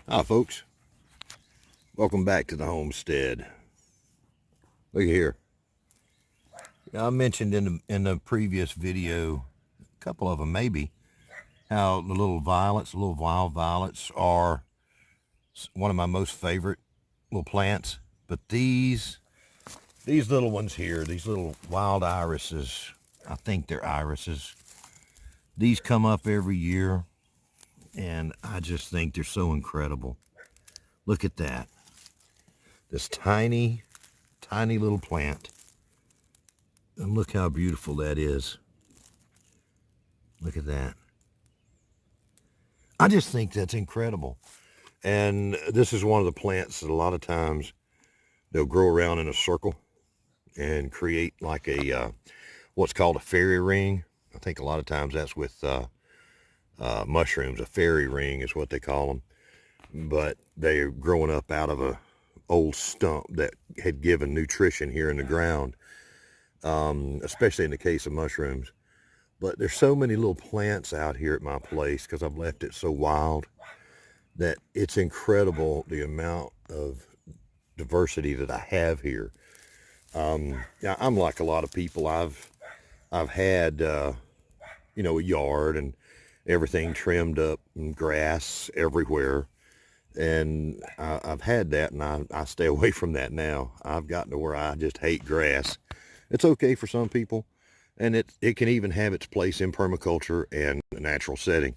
Hi folks, welcome back to the homestead. Look here. I mentioned in the previous video, a couple of them maybe, how the little violets, the little wild violets are one of my most favorite little plants. But these little ones here, these little wild irises, I think they're irises. These come up every year, and I just think they're so incredible. Look at that. This tiny, tiny little plant. And look how beautiful that is. Look at that. I just think that's incredible. And this is one of the plants that a lot of times they'll grow around in a circle and create like a what's called a fairy ring. I think a lot of times that's with mushrooms. A fairy ring is what they call them. But they're growing up out of a old stump that had given nutrition here in the ground, especially in the case of mushrooms. But there's so many little plants out here at my place because I've left it so wild that it's incredible the amount of diversity that I have here. Yeah, I'm like a lot of people. I've had a yard and everything trimmed up and grass everywhere, and I've had that, and I stay away from that now. I've gotten to where I just hate grass. It's okay for some people, and it can even have its place in permaculture and a natural setting,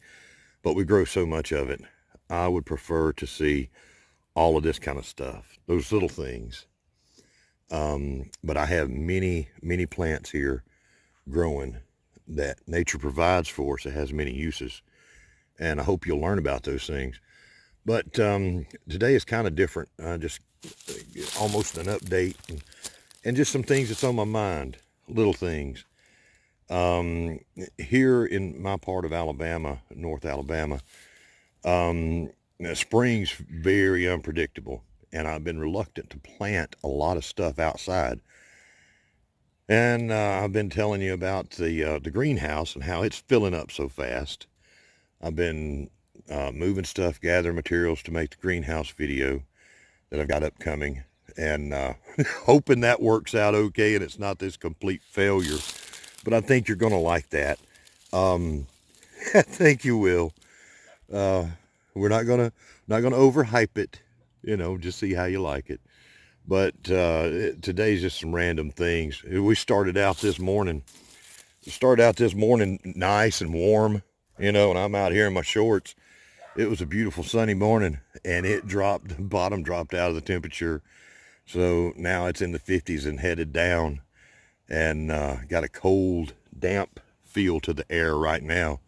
but we grow so much of it. I would prefer to see all of this kind of stuff, those little things. But I have many, many plants here growing that nature provides for us. It has many uses, and I hope you'll learn about those things. But today is kind of different. Just almost an update and just some things that's on my mind, little things. Here in my part of Alabama, North Alabama, spring's very unpredictable, and I've been reluctant to plant a lot of stuff outside. And I've been telling you about the greenhouse and how it's filling up so fast. I've been moving stuff, gathering materials to make the greenhouse video that I've got upcoming, and hoping that works out okay and it's not this complete failure. But I think you're going to like that. I think you will. We're not gonna overhype it, just see how you like it. But today's just some random things. We started out this morning nice and warm, and I'm out here in my shorts. It was a beautiful sunny morning, and the bottom dropped out of the temperature. So now it's in the 50s and headed down, and got a cold, damp feel to the air right now.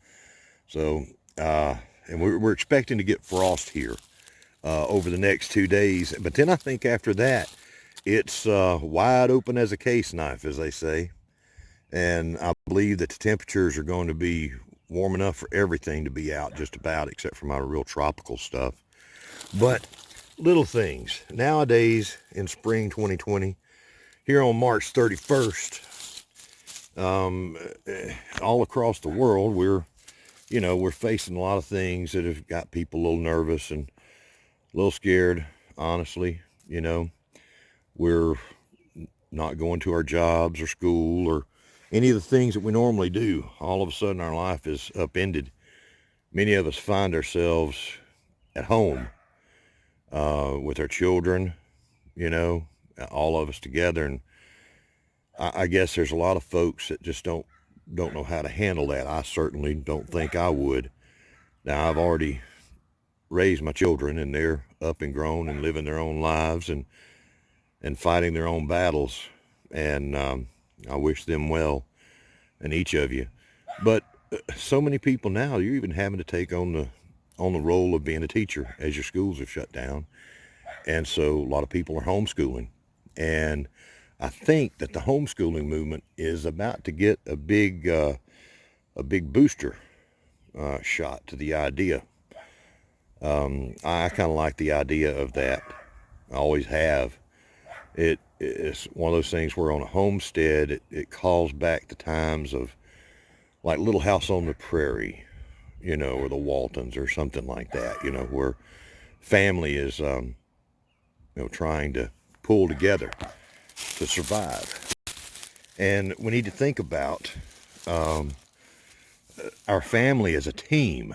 So, and we're expecting to get frost here over the next 2 days. But then I think after that, it's wide open as a case knife, as they say. And I believe that the temperatures are going to be warm enough for everything to be out just about, except for my real tropical stuff. But little things. Nowadays, in spring 2020, here on March 31st, all across the world, we're facing a lot of things that have got people a little nervous and a little scared, honestly. We're not going to our jobs or school or any of the things that we normally do. All of a sudden, our life is upended. Many of us find ourselves at home with our children, all of us together. And I guess there's a lot of folks that just don't know how to handle that. I certainly don't think I would. Now, I've already raised my children, and they're up and grown and living their own lives and fighting their own battles. And I wish them well, and each of you. But so many people now, you're even having to take on the role of being a teacher as your schools have shut down. And so a lot of people are homeschooling. And I think that the homeschooling movement is about to get a big booster shot to the idea. I kind of like the idea of that. I always have. It's one of those things where on a homestead, it calls back the times of like Little House on the Prairie, or the Waltons or something like that, where family is, trying to pull together to survive. And we need to think about our family as a team.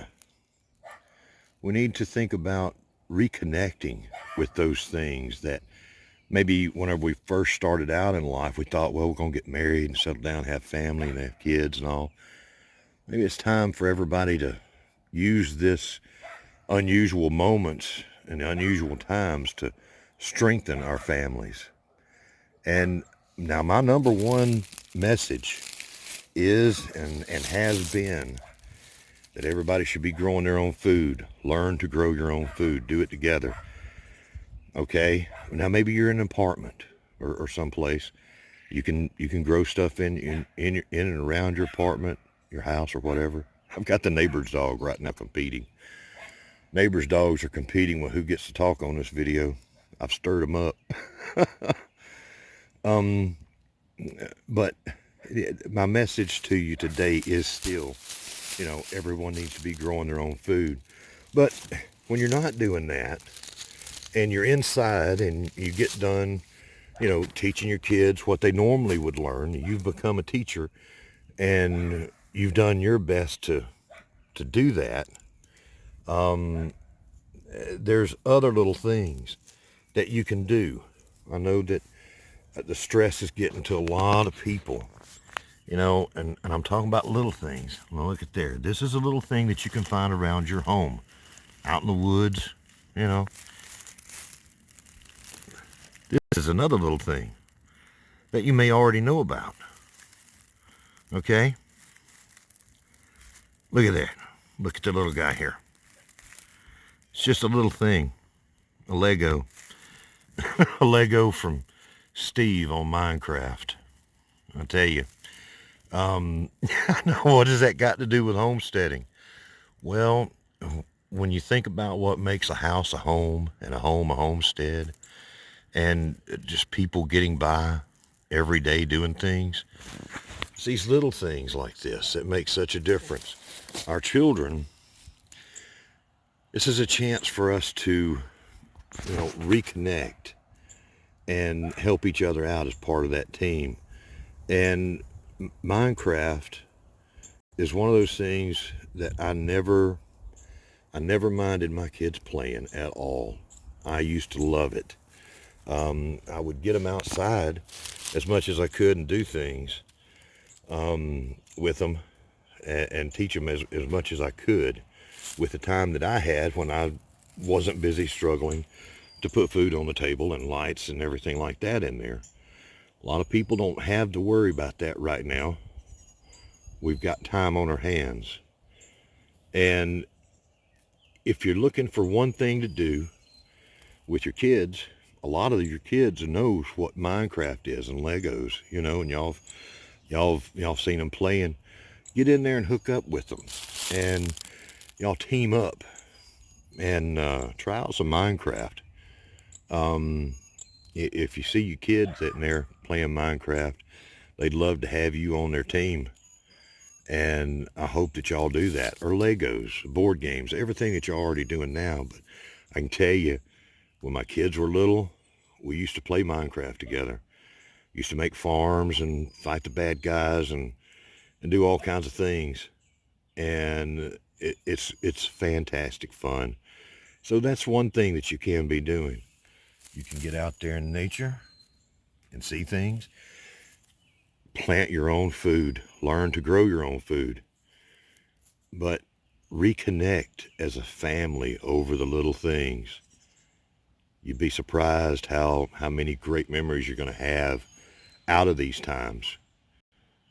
We need to think about reconnecting with those things that maybe whenever we first started out in life, we thought, well, we're going to get married and settle down, have family and have kids and all. Maybe it's time for everybody to use this unusual moments and unusual times to strengthen our families. And now my number one message is and has been that everybody should be growing their own food. Learn to grow your own food. Do it together. Okay? Now maybe you're in an apartment or someplace. You can grow stuff in and around your apartment, your house or whatever. I've got the neighbor's dog right now competing. Neighbors' dogs are competing with who gets to talk on this video. I've stirred them up. But my message to you today is still, everyone needs to be growing their own food. But when you're not doing that and you're inside and you get done, teaching your kids what they normally would learn, you've become a teacher and you've done your best to do that. There's other little things that you can do. I know that the stress is getting to a lot of people, and I'm talking about little things. Well, look at there. This is a little thing that you can find around your home, out in the woods, This is another little thing that you may already know about. Okay? Look at that. Look at the little guy here. It's just a little thing, a Lego. A Lego from Steve on Minecraft. I tell you. What has that got to do with homesteading? Well, when you think about what makes a house a home and a home a homestead, and just people getting by every day doing things, it's these little things like this that make such a difference. Our children, this is a chance for us to, reconnect and help each other out as part of that team. And Minecraft is one of those things that I never minded my kids playing at all. I used to love it. I would get them outside as much as I could and do things with them and teach them as much as I could with the time that I had when I wasn't busy struggling to put food on the table and lights and everything like that in there. A lot of people don't have to worry about that right now. We've got time on our hands. And if you're looking for one thing to do with your kids, a lot of your kids knows what Minecraft is and Legos, and y'all seen them playing. Get in there and hook up with them, and y'all team up and try out some Minecraft. If you see your kids sitting there playing Minecraft, they'd love to have you on their team. And I hope that y'all do that. Or Legos, board games, everything that y'all already doing now. But I can tell you, when my kids were little, we used to play Minecraft together. Used to make farms and fight the bad guys and do all kinds of things. And it's fantastic fun. So that's one thing that you can be doing. You can get out there in nature and see things. Plant your own food. Learn to grow your own food. But reconnect as a family over the little things. You'd be surprised how many great memories you're going to have out of these times.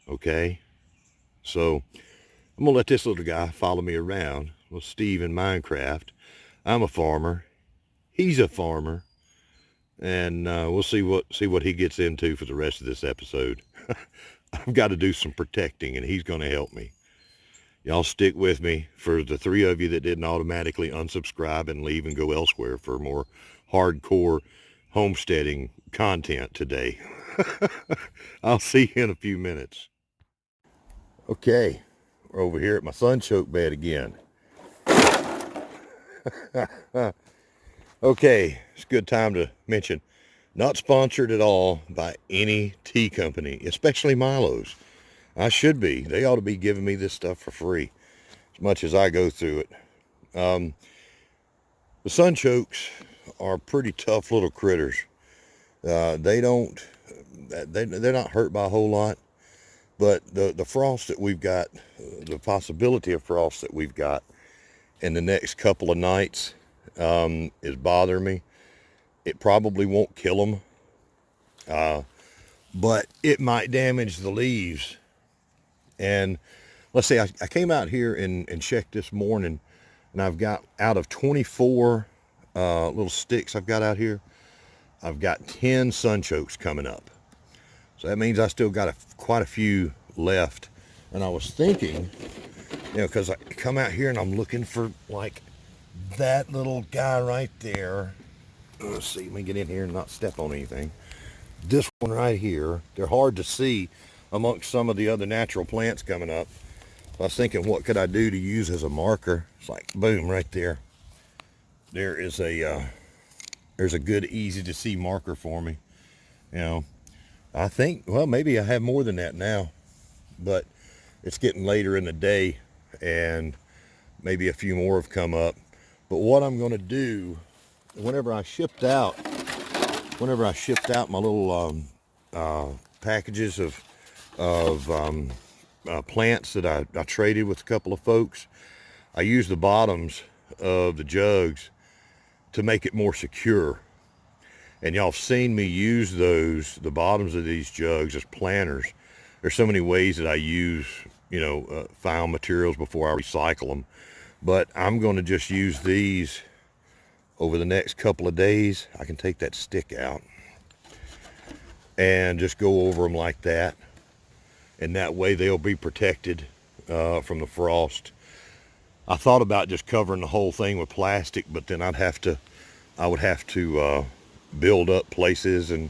Okay? So I'm going to let this little guy follow me around. Well, Steve in Minecraft. I'm a farmer. He's a farmer. And we'll see what he gets into for the rest of this episode. I've got to do some protecting, and he's going to help me. Y'all stick with me for the three of you that didn't automatically unsubscribe and leave and go elsewhere for more hardcore homesteading content today. I'll see you in a few minutes. Okay, we're over here at my sunchoke bed again. Okay, it's a good time to mention, not sponsored at all by any tea company, especially Milo's. I should be. They ought to be giving me this stuff for free, as much as I go through it. Um, the sunchokes are pretty tough little critters. They don't, they're not hurt by a whole lot, but the frost that we've got, the possibility of frost that we've got in the next couple of nights is bothering me. It probably won't kill them, but it might damage the leaves. And let's say I came out here and checked this morning, and I've got, out of 24 little sticks I've got out here, I've got 10 sunchokes coming up. So that means I still got quite a few left. And I was thinking, because I come out here and I'm looking for like that little guy right there. Let's see, let me get in here and not step on anything. This one right here, they're hard to see amongst some of the other natural plants coming up. So I was thinking, what could I do to use as a marker? It's like, boom, right there. There's a good, easy to see marker for me. I think, well, maybe I have more than that now, but it's getting later in the day and maybe a few more have come up. But what I'm going to do, whenever I shipped out my little packages of plants that I traded with a couple of folks, I used the bottoms of the jugs to make it more secure. And y'all have seen me use the bottoms of these jugs as planters. There's so many ways that I use, found materials before I recycle them. But I'm going to just use these over the next couple of days. I can take that stick out and just go over them like that. And that way they'll be protected from the frost. I thought about just covering the whole thing with plastic, but then I would have to build up places and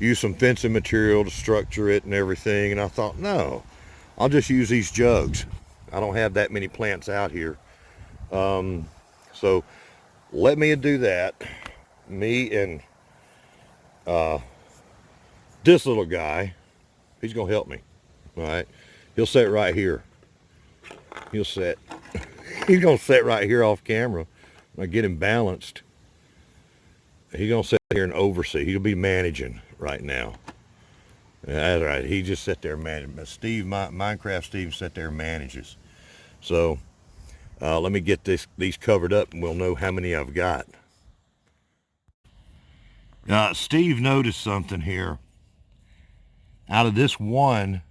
use some fencing material to structure it and everything. And I thought, no, I'll just use these jugs. I don't have that many plants out here. So let me do that. Me and this little guy, he's gonna help me. All right, he'll sit right here. He's gonna sit right here off camera. I get him balanced. He's gonna sit here and oversee. He'll be managing right now. That's right. He just sat there managing. Steve, Minecraft Steve, sat there and manages. So let me get these covered up, and we'll know how many I've got. Steve noticed something here. Out of this one,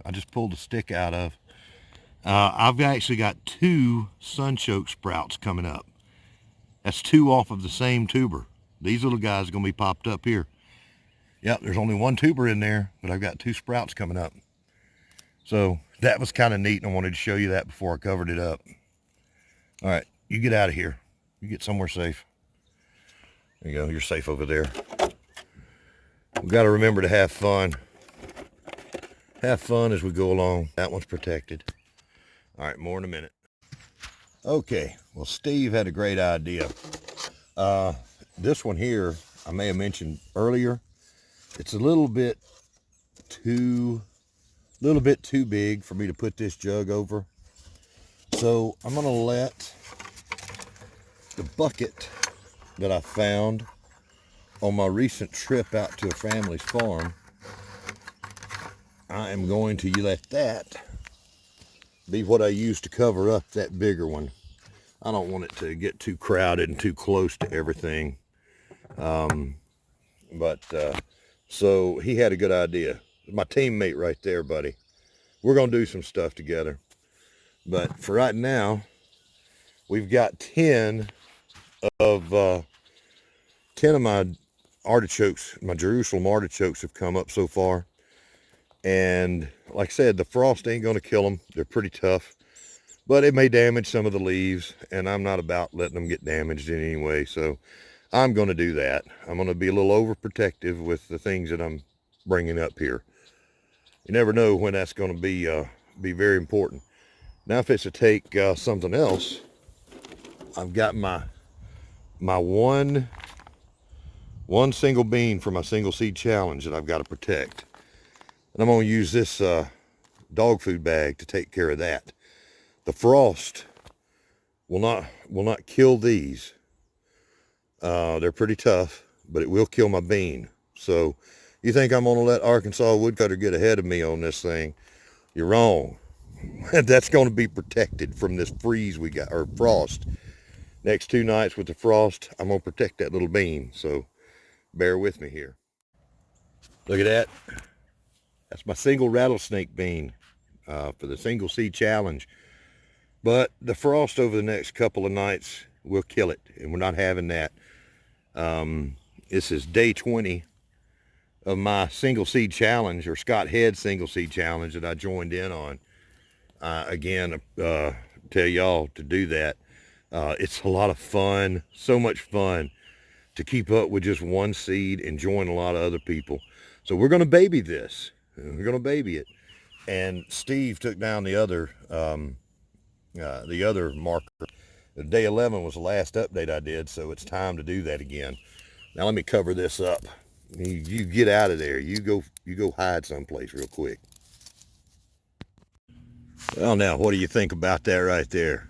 I just pulled a stick out of. I've actually got 2 sunchoke sprouts coming up. That's 2 off of the same tuber. These little guys are going to be popped up here. Yep, there's only 1 tuber in there, but I've got 2 sprouts coming up. So that was kind of neat, and I wanted to show you that before I covered it up. All right, you get out of here. You get somewhere safe. There you go, you're safe over there. We've got to remember to have fun. Have fun as we go along. That one's protected. All right, more in a minute. Okay, well, Steve had a great idea. This one here, I may have mentioned earlier, it's a little bit too big for me to put this jug over. So I'm gonna let the bucket that I found on my recent trip out to a family's farm, I am going to let that be what I use to cover up that bigger one. I don't want it to get too crowded and too close to everything. So he had a good idea. My teammate right there, buddy. We're going to do some stuff together. But for right now, we've got 10 of my artichokes. My Jerusalem artichokes have come up so far. And like I said, the frost ain't going to kill them. They're pretty tough. But it may damage some of the leaves, and I'm not about letting them get damaged in any way. So I'm going to do that. I'm going to be a little overprotective with the things that I'm bringing up here. You never know when that's going to be very important. Now, if it's to take something else, I've got my my one single bean for my single seed challenge that I've got to protect. And I'm going to use this dog food bag to take care of that. The frost will not kill these. They're pretty tough, but it will kill my bean. So you think I'm going to let Arkansas woodcutter get ahead of me on this thing? You're wrong. That's going to be protected from this freeze we got, or frost. Next 2 nights with the frost, I'm going to protect that little bean. So bear with me here. Look at that. That's my single rattlesnake bean for the single seed challenge. But the frost over the next couple of nights will kill it, and we're not having that. This is day 20 of my single seed challenge, or Scott Head single seed challenge that I joined in on. Again, tell y'all to do that. It's a lot of fun, so much fun to keep up with just one seed and join a lot of other people. So we're going to baby this. We're going to baby it. And Steve took down the other marker. Day 11 was the last update I did, so it's time to do that again. Now let me cover this up. You get out of there. You go hide someplace real quick. Well, now, what do you think about that right there?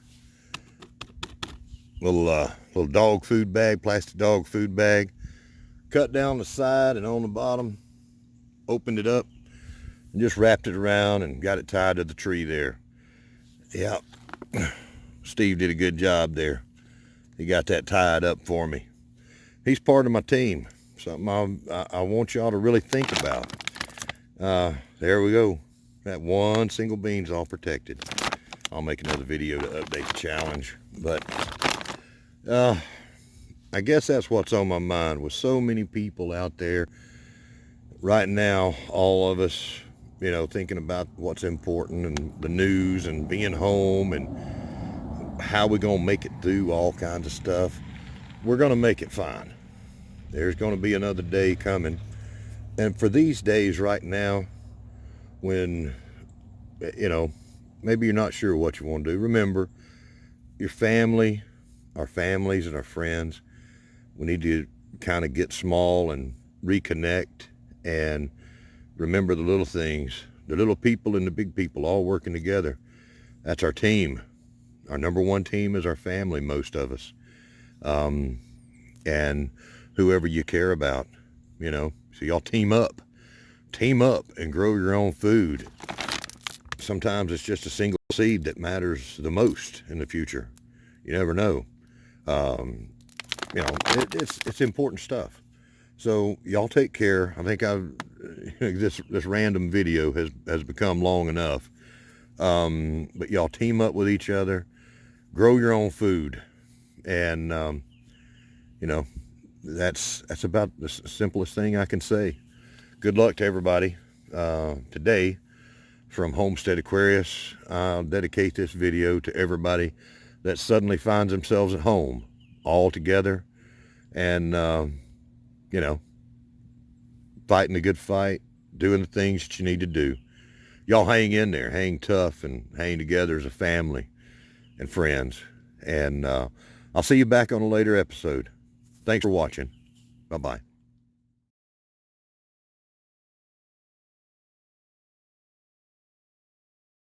Little dog food bag, plastic dog food bag. Cut down the side and on the bottom. Opened it up and just wrapped it around and got it tied to the tree there. Yeah, Steve did a good job there. He got that tied up for me. He's part of my team. Something I want y'all to really think about. There we go. That one single bean's all protected. I'll make another video to update the challenge. But I guess that's what's on my mind with so many people out there right now, all of us, thinking about what's important and the news and being home and how we're going to make it through all kinds of stuff. We're going to make it fine. There's going to be another day coming. And for these days right now, when, maybe you're not sure what you want to do, remember your family, our families and our friends, we need to kind of get small and reconnect and remember the little things, the little people and the big people all working together. That's our team. Our number one team is our family, most of us. And whoever you care about, so y'all team up and grow your own food. Sometimes it's just a single seed that matters the most in the future. You never know. It's important stuff. So y'all take care. I think this random video has become long enough. But y'all team up with each other, grow your own food, and that's about the simplest thing I can say. Good luck to everybody. Today, from Homestead Aquarius, I'll dedicate this video to everybody that suddenly finds themselves at home, all together, and fighting a good fight, doing the things that you need to do. Y'all hang in there, hang tough, and hang together as a family and friends. And I'll see you back on a later episode. Thanks for watching. Bye-bye.